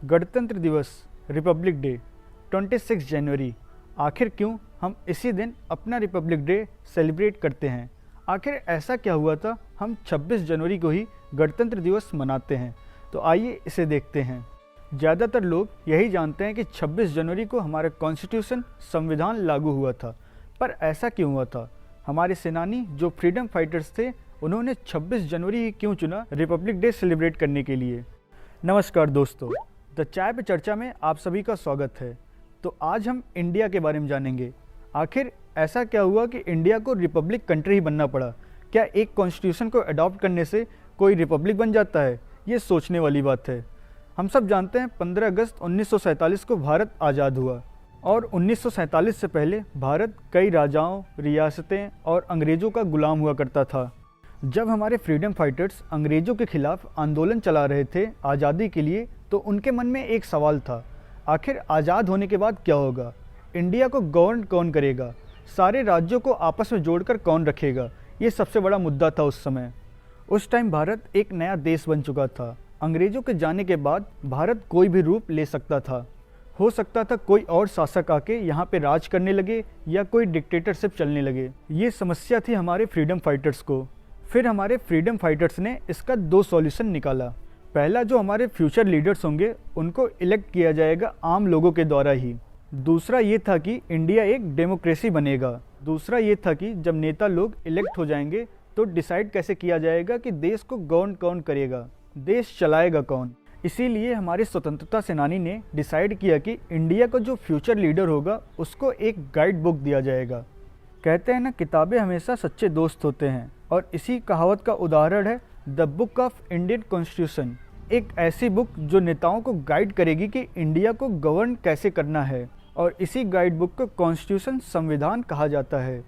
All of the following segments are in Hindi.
गणतंत्र दिवस, रिपब्लिक डे, 26 जनवरी। आखिर क्यों हम इसी दिन अपना रिपब्लिक डे सेलिब्रेट करते हैं? आखिर ऐसा क्या हुआ था हम 26 जनवरी को ही गणतंत्र दिवस मनाते हैं? तो आइए इसे देखते हैं। ज़्यादातर लोग यही जानते हैं कि 26 जनवरी को हमारा कॉन्स्टिट्यूशन संविधान लागू हुआ था, पर ऐसा क्यों हुआ था? हमारे सेनानी जो फ्रीडम फाइटर्स थे, उन्होंने 26 जनवरी ही क्यों चुना रिपब्लिक डे सेलिब्रेट करने के लिए? नमस्कार दोस्तों, द चाय पे चर्चा में आप सभी का स्वागत है। तो आज हम इंडिया के बारे में जानेंगे। आखिर ऐसा क्या हुआ कि इंडिया को रिपब्लिक कंट्री ही बनना पड़ा? क्या एक कॉन्स्टिट्यूशन को अडॉप्ट करने से कोई रिपब्लिक बन जाता है? ये सोचने वाली बात है। हम सब जानते हैं 15 अगस्त 1947 को भारत आज़ाद हुआ और 1947 से पहले भारत कई राजाओं, रियासतें और अंग्रेज़ों का गुलाम हुआ करता था। जब हमारे फ्रीडम फाइटर्स अंग्रेज़ों के खिलाफ आंदोलन चला रहे थे आज़ादी के लिए, तो उनके मन में एक सवाल था, आखिर आज़ाद होने के बाद क्या होगा? इंडिया को गवर्न कौन करेगा? सारे राज्यों को आपस में जोड़कर कौन रखेगा? ये सबसे बड़ा मुद्दा था उस समय। उस टाइम भारत एक नया देश बन चुका था। अंग्रेज़ों के जाने के बाद भारत कोई भी रूप ले सकता था। हो सकता था कोई और शासक आके यहाँ पे राज करने लगे या कोई डिक्टेटरशिप चलने लगे। ये समस्या थी हमारे फ्रीडम फाइटर्स को। फिर हमारे फ्रीडम फाइटर्स ने इसका दो सॉल्यूशन निकाला। पहला, जो हमारे फ्यूचर लीडर्स होंगे उनको इलेक्ट किया जाएगा आम लोगों के द्वारा ही। दूसरा ये था कि इंडिया एक डेमोक्रेसी बनेगा। दूसरा ये था कि जब नेता लोग इलेक्ट हो जाएंगे तो डिसाइड कैसे किया जाएगा कि देश को गवर्न कौन करेगा, देश चलाएगा कौन। इसीलिए हमारे स्वतंत्रता सेनानी ने डिसाइड किया कि इंडिया का जो फ्यूचर लीडर होगा उसको एक गाइड बुक दिया जाएगा। कहते हैं ना, किताबें हमेशा सच्चे दोस्त होते हैं, और इसी कहावत का उदाहरण है the book of Indian constitution. एक ऐसी बुक जो नेताओं को गाइड करेगी कि इंडिया को गवर्न कैसे करना है, और इसी गाइड बुक को कॉन्स्टिट्यूशन संविधान कहा जाता है।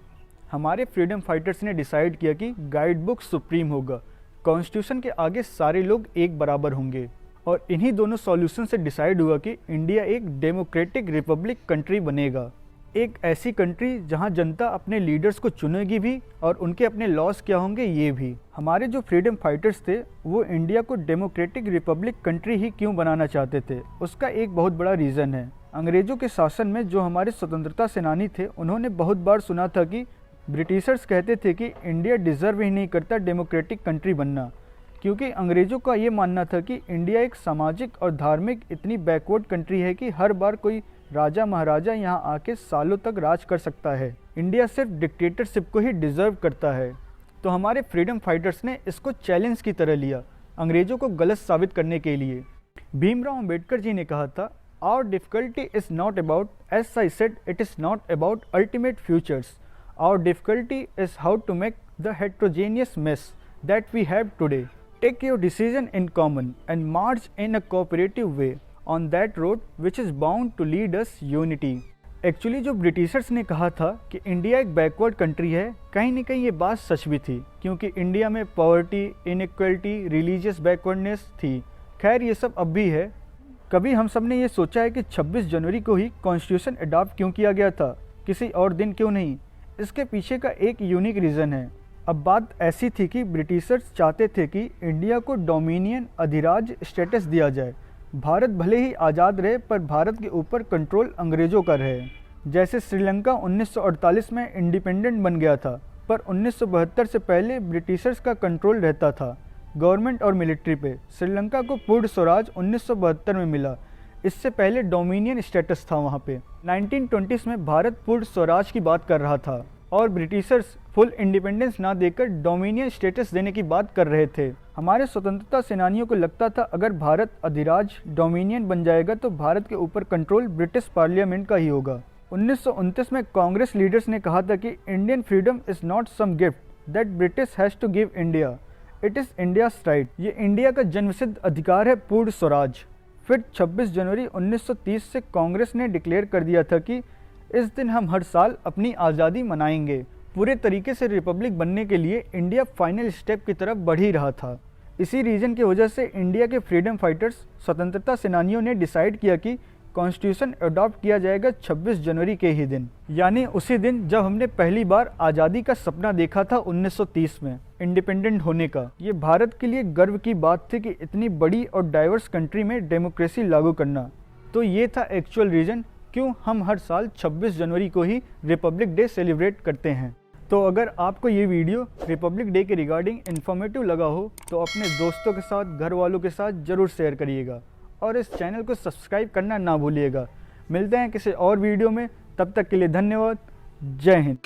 हमारे फ्रीडम फाइटर्स ने डिसाइड किया कि गाइड बुक सुप्रीम होगा, कॉन्स्टिट्यूशन के आगे सारे लोग एक बराबर होंगे। और इन्हीं दोनों सॉल्यूशन से डिसाइड हुआ कि इंडिया एक डेमोक्रेटिक रिपब्लिक कंट्री बनेगा। एक ऐसी कंट्री जहां जनता अपने लीडर्स को चुनेगी भी और उनके अपने लॉज क्या होंगे ये भी। हमारे जो फ्रीडम फाइटर्स थे वो इंडिया को डेमोक्रेटिक रिपब्लिक कंट्री ही क्यों बनाना चाहते थे, उसका एक बहुत बड़ा रीज़न है। अंग्रेज़ों के शासन में जो हमारे स्वतंत्रता सेनानी थे, उन्होंने बहुत बार सुना था कि ब्रिटिशर्स कहते थे कि इंडिया डिज़र्व ही नहीं करता डेमोक्रेटिक कंट्री बनना, क्योंकि अंग्रेज़ों का ये मानना था कि इंडिया एक सामाजिक और धार्मिक इतनी बैकवर्ड कंट्री है कि हर बार कोई राजा महाराजा यहाँ आके सालों तक राज कर सकता है। इंडिया सिर्फ डिक्टेटरशिप को ही डिज़र्व करता है। तो हमारे फ्रीडम फाइटर्स ने इसको चैलेंज की तरह लिया, अंग्रेज़ों को गलत साबित करने के लिए। भीमराव अंबेडकर जी ने कहा था, our difficulty is not about, as I said, it is not about ultimate futures, our difficulty is how to make the heterogeneous mess that we have today. Take your decision in common and march in a cooperative way on that road which is bound to lead us unity। Actually जो ब्रिटिशर्स ने कहा था कि इंडिया एक बैकवर्ड कंट्री है, कहीं ना कहीं ये बात सच भी थी, क्योंकि इंडिया में पॉवर्टी, इनइक्वलिटी, रिलीजियस बैकवर्डनेस थी। खैर ये सब अब भी है। कभी हम सब ने ये सोचा है कि 26 जनवरी को ही कॉन्स्टिट्यूशन अडॉप्ट क्यों किया गया था, किसी और दिन क्यों नहीं? इसके पीछे का एक यूनिक रीज़न है। अब बात ऐसी थी कि ब्रिटिशर्स चाहते थे कि इंडिया को डोमिनियन, अधिराज स्टेटस दिया जाए। भारत भले ही आज़ाद रहे, पर भारत के ऊपर कंट्रोल अंग्रेज़ों का रहे। जैसे श्रीलंका 1948 में इंडिपेंडेंट बन गया था, पर 1972 से पहले ब्रिटिशर्स का कंट्रोल रहता था गवर्नमेंट और मिलिट्री पे। श्रीलंका को पूर्ण स्वराज 1972 में मिला, इससे पहले डोमिनियन स्टेटस था वहाँ पे। 1920s में भारत पूर्ण स्वराज की बात कर रहा था और ब्रिटिशर्स फुल इंडिपेंडेंस ना देकर डोमिनियन स्टेटस देने की बात कर रहे थे। हमारे स्वतंत्रता सेनानियों को लगता था अगर भारत अधिराज डोमिनियन बन जाएगा तो भारत के ऊपर कंट्रोल ब्रिटिश पार्लियामेंट का ही होगा। 1929 में कांग्रेस लीडर्स ने कहा था कि Indian freedom is not some gift that British has to give India, it is India's right. ये इंडिया का जन्मसिद्ध अधिकार है, पूर्ण स्वराज। फिर 26 जनवरी 1930 से कांग्रेस ने डिक्लेयर कर दिया था कि इस दिन हम हर साल अपनी आज़ादी मनाएंगे। पूरे तरीके से रिपब्लिक बनने के लिए इंडिया फाइनल स्टेप की तरफ बढ़ ही रहा था। इसी रीजन की वजह से इंडिया के फ्रीडम फाइटर्स, स्वतंत्रता सेनानियों ने डिसाइड किया कि कॉन्स्टिट्यूशन अडॉप्ट किया जाएगा 26 जनवरी के ही दिन, यानी उसी दिन जब हमने पहली बार आज़ादी का सपना देखा था 1930 में इंडिपेंडेंट होने का। ये भारत के लिए गर्व की बात थी कि इतनी बड़ी और डाइवर्स कंट्री में डेमोक्रेसी लागू करना। तो ये था एक्चुअल रीज़न क्यों हम हर साल 26 जनवरी को ही रिपब्लिक डे सेलिब्रेट करते हैं। तो अगर आपको ये वीडियो रिपब्लिक डे के रिगार्डिंग इन्फॉर्मेटिव लगा हो तो अपने दोस्तों के साथ, घर वालों के साथ ज़रूर शेयर करिएगा और इस चैनल को सब्सक्राइब करना ना भूलिएगा। मिलते हैं किसी और वीडियो में, तब तक के लिए धन्यवाद। जय हिंद।